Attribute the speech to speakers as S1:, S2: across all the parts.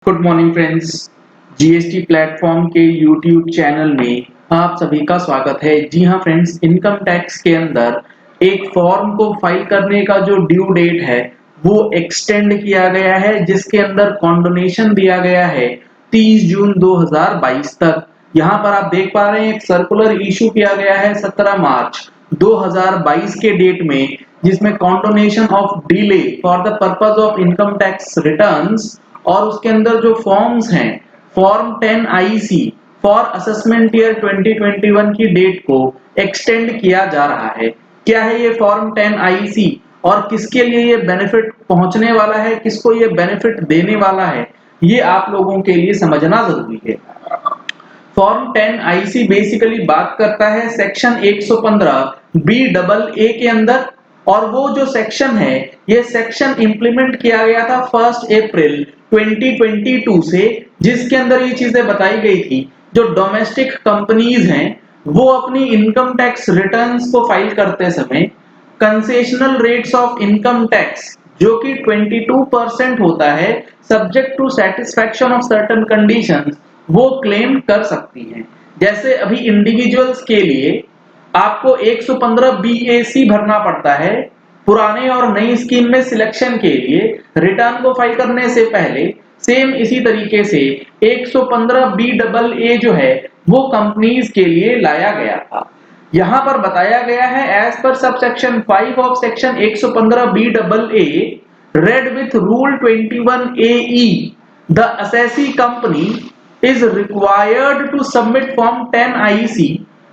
S1: Good morning friends. GST platform के YouTube channel में आप सभी का स्वागत है। जी हाँ फ्रेंड्स, इनकम टैक्स के अंदर एक फॉर्म को फाइल करने का जो ड्यू डेट है वो एक्सटेंड किया गया है, जिसके अंदर कॉन्डोनेशन दिया गया है 30 जून 2022 तक। यहाँ पर आप देख पा रहे हैं एक सर्कुलर इशू किया गया है 17 मार्च 2022 के डेट में, जिसमें condonation of delay for the purpose of income tax returns और उसके अंदर जो फॉर्म्स हैं form 10 IC for assessment year 2021 की डेट को एक्सटेंड किया जा रहा है। क्या है ये फॉर्म 10 आईसी और किसके लिए ये बेनिफिट पहुंचने वाला है, किसको ये बेनिफिट देने वाला है, ये आप लोगों के लिए समझना जरूरी है। फॉर्म 10 आईसी बेसिकली बात करता है सेक्शन 115 बी डबल ए के अंदर, और वो जो सेक्शन है ये सेक्शन इंप्लीमेंट किया गया था 1 अप्रैल 2022 से, जिसके अंदर ये चीजें बताई गई थी जो डोमेस्टिक कंपनीज हैं वो अपनी इनकम टैक्स रिटर्न्स को फाइल करते समय concessional rates of income tax जो कि 22% होता है subject to satisfaction of certain conditions वो क्लेम कर सकती हैं। जैसे अभी इंडिविजुअल्स के लिए आपको 115 बीएसी भरना पड़ता है पुराने और नई स्कीम में सिलेक्शन के लिए रिटर्न को फाइल करने से पहले। सेम इसी तरीके से 115 बी डबल ए जो है वो कंपनीज के लिए लाया गया था। यहां पर बताया गया है एज पर subsection 5 of section 115 B double A read with rule 21 A the assessee company is required to submit form 10 IEC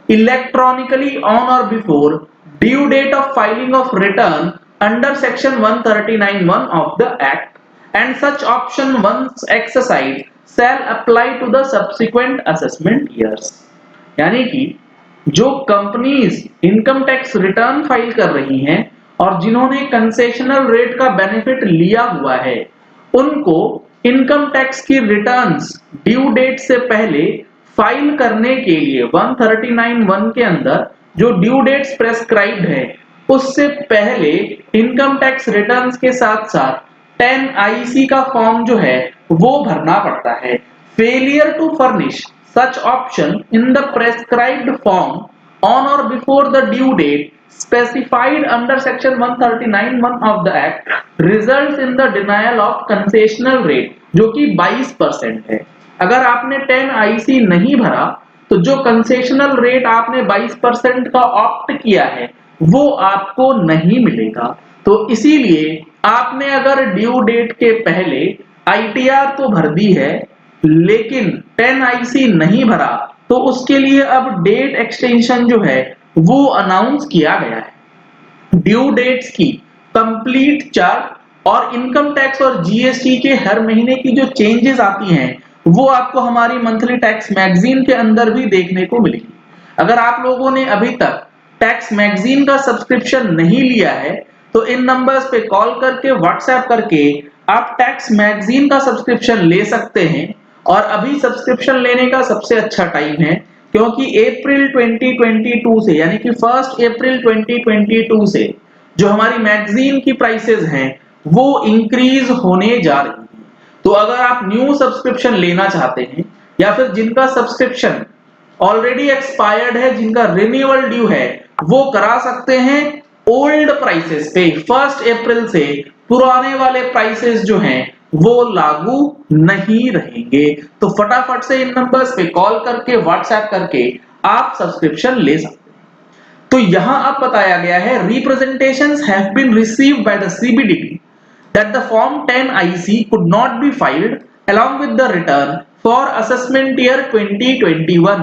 S1: electronically on or before due date of filing of return under section 139(1) of the act, and such option once exercised shall apply to the subsequent assessment years। यानी कि जो companies income tax return file कर रही हैं और जिन्होंने concessional rate का benefit लिया हुआ है उनको इनकम टैक्स की रिटर्न्स ड्यू डेट से पहले फाइल करने के लिए 139(1) के अंदर जो ड्यू डेट्स प्रेस्क्राइब्ड है उससे पहले इनकम टैक्स रिटर्न्स के साथ साथ 10 आईसी का फॉर्म जो है वो भरना पड़ता है। Failure to furnish such option in the prescribed form on or before the due date specified under section 139(1) of the act results in the denial of concessional rate जो कि 22% है। अगर आपने 10 आईसी नहीं भरा तो जो कंसेशनल रेट आपने 22% का ऑप्ट किया है वो आपको नहीं मिलेगा। तो इसीलिए आपने अगर ड्यू डेट के पहले आईटीआर तो भर दी है लेकिन 10 आईसी नहीं भरा तो उसके लिए अब डेट एक्सटेंशन जो है वो अनाउंस किया गया है। ड्यू डेट्स की कंप्लीट चार्ट और इनकम टैक्स और जीएसटी के हर महीने की जो चेंजेस आती हैं वो आपको हमारी मंथली टैक्स मैगजीन के अंदर भी देखने को मिलेगी। अगर आप लोगों ने अभी तक टैक्स मैगजीन का सब्सक्रिप्शन नहीं लिया है तो इन नंबर्स पे कॉल करके व्हाट्सएप करके आप टैक्स मैगजीन का सब्सक्रिप्शन ले सकते हैं। और अभी सब्सक्रिप्शन लेने का सबसे अच्छा टाइम है क्योंकि अप्रैल 2022 से यानी कि 1 अप्रैल 2022 से जो हमारी मैगजीन की प्राइसेस हैं वो इंक्रीज होने जा रही हैं। तो अगर आप न्यू सब्सक्रिप्शन लेना चाहते हैं या फिर जिनका सब्सक्रिप्शन ऑलरेडी एक्सपायर्ड है, जिनका रिन्यूअल ड्यू है, वो करा सकते हैं ओल्ड प्राइसेस पे। 1 अप्रैल से पुराने वाले प्राइसेस जो हैं वो लागू नहीं रहेंगे। तो फटाफट से इन नंबर्स पे कॉल करके व्हाट्सएप करके आप सब्सक्रिप्शन ले सकते हैं। तो यहां अब बताया गया है representations have been received by the CBDT that the form 10 IC could not be filed along with the return for assessment year 2021।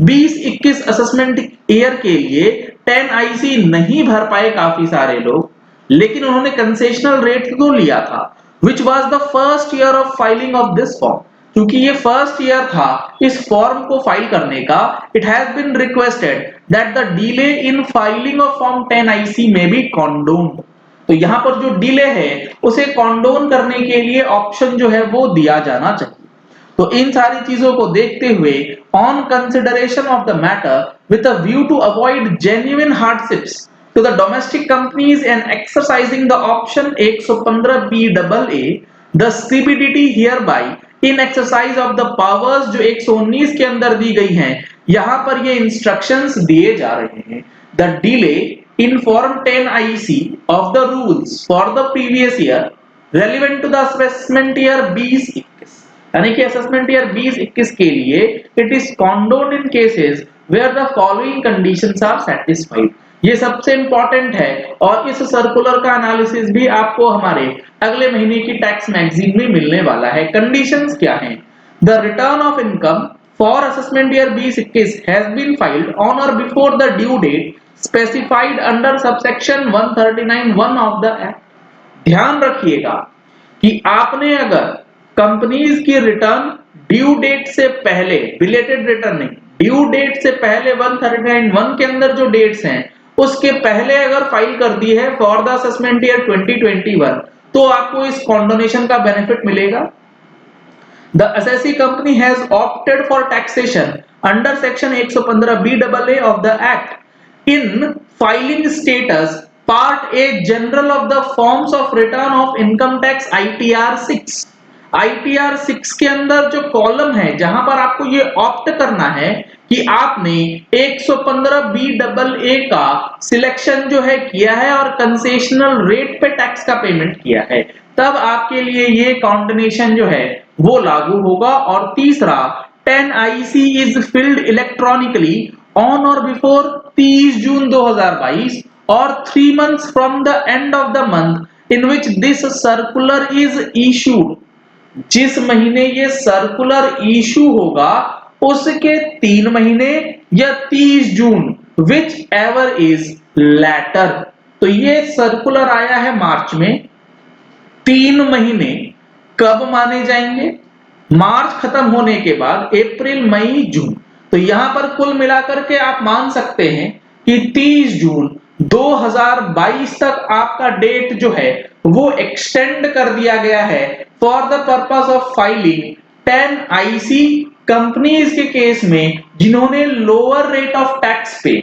S1: 2021 assessment year के लिए 10 आईसी नहीं भर पाए काफी सारे लोग, लेकिन उन्होंने कंसेशनल रेट तो लिया था which was the first year of filing of this form। क्योंकि ये फर्स्ट ईयर था इस फॉर्म को फाइल करने का, it has been requested that the delay in filing of form 10 IC may be condoned। तो यहाँ पर जो डिले है उसे कॉन्डोन करने के लिए ऑप्शन जो है वो दिया जाना चाहिए। तो इन सारी चीजों को देखते हुए on consideration of the matter with a view to avoid genuine hardships to the domestic companies and exercising the option 115 BAA, the CBDT hereby in exercise of the powers जो 119 के अंदर दी गई हैं, यहां पर ये इंस्ट्रक्शंस दिए जा रहे हैं। The delay in form 10 IC of the rules for the previous year relevant to the assessment year 2021, यानी कि असेसमेंट ईयर 2021 के लिए it is condoned in cases where the following conditions are satisfied. ये सबसे इंपॉर्टेंट है और इस circular का एनालिसिस भी आपको हमारे अगले महीने की टैक्स मैगजीन में मिलने वाला है। कंडीशंस क्या हैं? The return of income for assessment year 2021 has been filed on or before the due date specified under subsection 139(1) of the act. ध्यान रखिएगा कि आपने अगर कंपनीज की रिटर्न ड्यू डेट से पहले, बिलेटेड रिटर्न नहीं, ड्यू डेट से पहले 139(1) के अंदर जो डेट्स हैं उसके पहले अगर फाइल कर दी है फॉर द असेसमेंट ईयर 2021, तो आपको इस कॉन्डोनेशन का बेनिफिट मिलेगा। The assessee company has opted for taxation under section 115BAA of the act in filing status part a general of the forms of return of income tax ITR 6। ITR 6 के अंदर जो column है जहां पर आपको ये opt करना है कि आपने 115BAA का सिलेक्शन जो है किया है और कंसेशनल रेट पे टैक्स का पेमेंट किया है, तब आपके लिए ये कॉन्डोनेशन जो है वो लागू होगा। और तीसरा, 10 IC is filled electronically on or before 30 जून 2022 और 3 months from the end of the month in which this circular is issued. जिस महीने ये सर्कुलर इशू होगा उसके 3 महीने या 30 जून, विच एवर इज लैटर। तो ये सर्कुलर आया है मार्च में, 3 महीने कब माने जाएंगे? मार्च खत्म होने के बाद अप्रैल, मई, जून। तो यहां पर कुल मिलाकर के आप मान सकते हैं कि 30 जून 2022 तक आपका डेट जो है वो एक्सटेंड कर दिया गया है for the purpose of filing 10 IC companies के केस में जिन्होंने लोअर रेट ऑफ टैक्स पे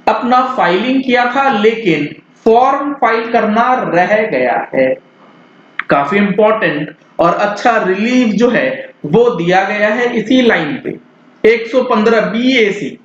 S1: अपना फाइलिंग किया था लेकिन फॉर्म फाइल करना रह गया है। काफी इंपॉर्टेंट और अच्छा रिलीफ जो है वो दिया गया है इसी लाइन पे। 115BAC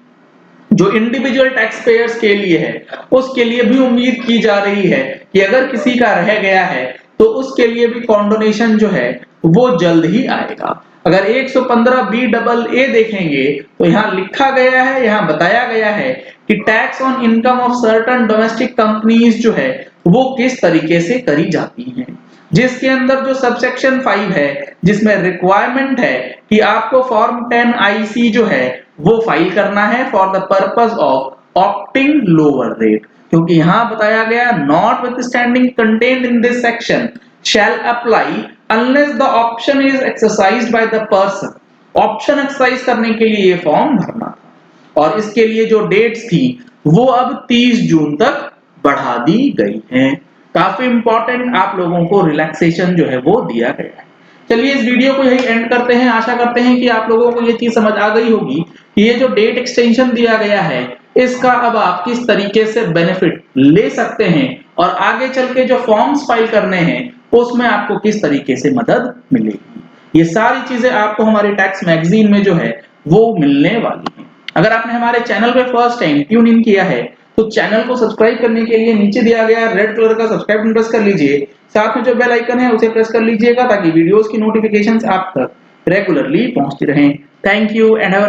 S1: जो इंडिविजुअल टैक्स पेयर्स के लिए है उसके लिए भी उम्मीद की जा रही है कि अगर किसी का रह गया है तो उसके लिए भी कॉन्डोनेशन जो है वो जल्द ही आएगा। अगर 115BAA देखेंगे तो यहाँ लिखा गया है, यहाँ बताया गया है कि tax on income of certain domestic companies जो है वो किस तरीके से करी जाती हैं, जिसके अंदर जो सबसेक्शन 5 है जिसमें रिक्वायरमेंट है कि आपको फॉर्म 10 IC जो है वो फाइल करना है for the purpose of opting lower rate. क्योंकि यहां बताया गया not withstanding content in this section shall apply unless the option is exercised by the person. Option exercise करने के लिए ये फॉर्म भरना था और इसके लिए जो डेट्स थी वो अब 30 जून तक बढ़ा दी गई हैं। काफी इंपॉर्टेंट आप लोगों को रिलैक्सेशन जो है वो दिया गया है। चलिए इस वीडियो को यही एंड करते हैं। आशा करते हैं कि आप लोगों को ये चीज समझ आ गई होगी कि ये जो डेट एक्सटेंशन दिया गया है इसका अब आप किस तरीके से बेनिफिट ले सकते हैं और आगे चल के जो फॉर्म्स फाइल करने हैं उसमें आपको किस तरीके से मदद मिलेगी। ये सारी चीजें आपको हमारे टैक्स मैगजीन में जो है वो मिलने वाली है। अगर आपने हमारे चैनल पे फर्स्ट टाइम ट्यून इन किया है तो चैनल को सब्सक्राइब करने के लिए नीचे दिया गया रेड कलर का सब्सक्राइब बटन प्रेस कर लीजिए। साथ में जो बेल आइकन है उसे प्रेस कर लीजिएगा ताकि वीडियोस की नोटिफिकेशंस आप तक रेगुलरली पहुंचती रहें। Thank you and have